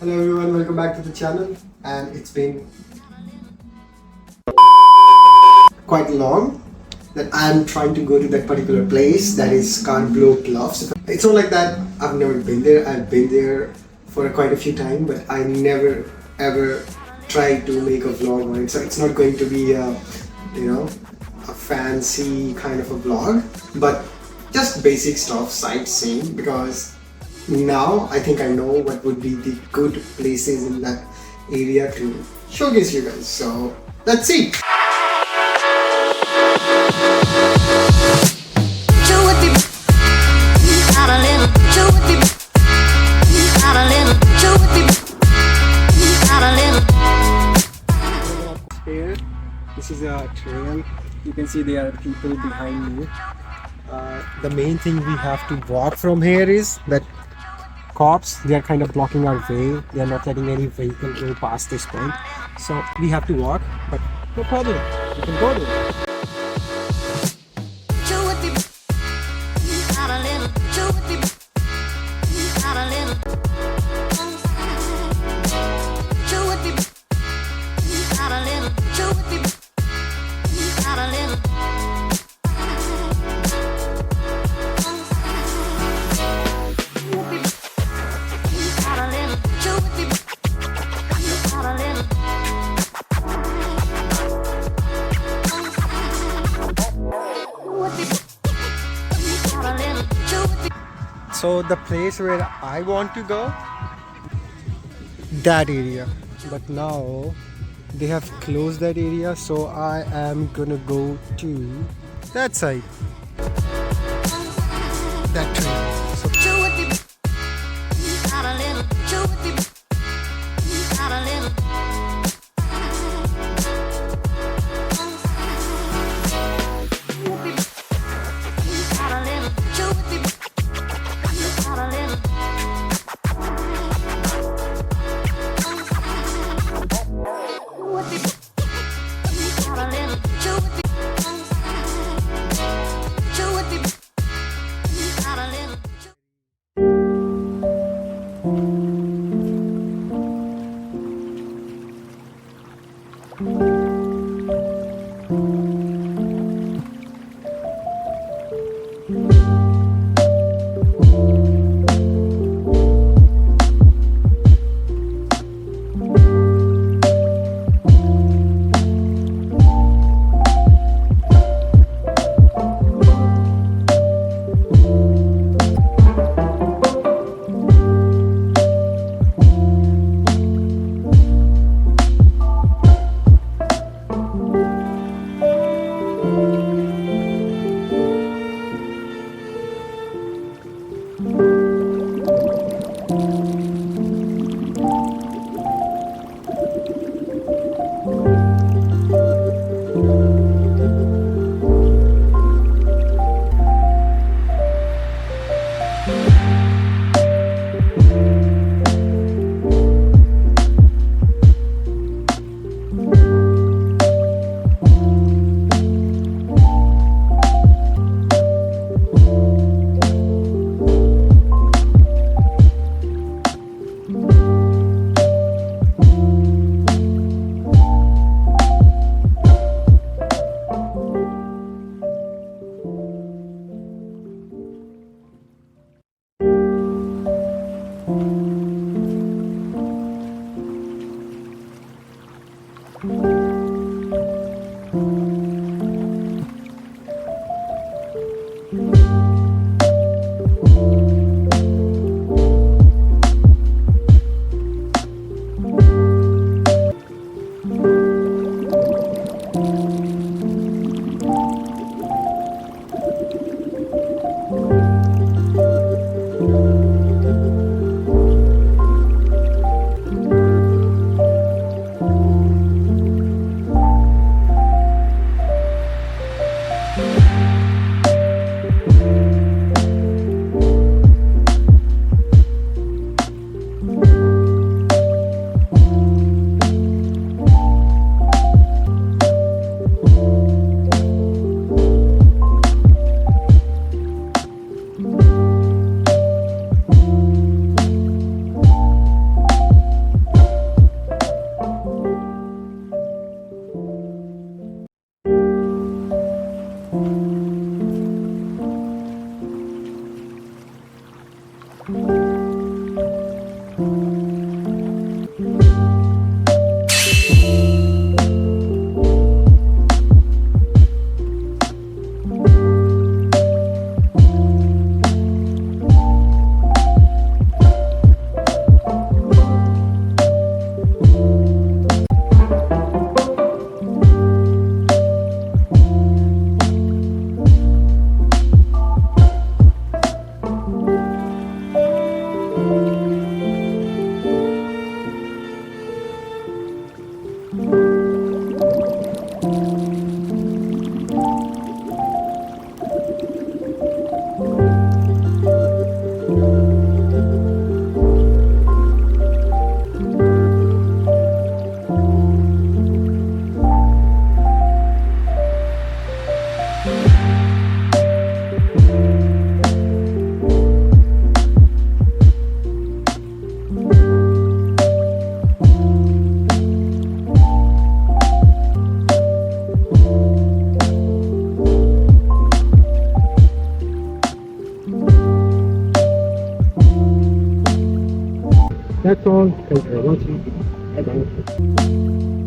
Hello everyone, welcome back to the channel, and it's been quite long that I'm trying to go to that particular place, that is Scarborough Bluffs. It's not like that I've never been there. I've been there for quite a few times, but I never ever tried to make a vlog on it. So it's not going to be a fancy kind of a vlog, but just basic stuff, sightseeing, because now I think I know what would be the good places in that area to showcase you guys. So let's see. Here, this is a trail. You can see there are people behind me. The main thing we have to walk from here is that cops, they are kind of blocking our way. They are not letting any vehicle go past this point. So we have to walk, but no problem. We can go there. So the place where I want to go, that area, but now they have closed that area, so I am gonna go to that side, that trail. So That's all. Thank you for watching. Bye bye.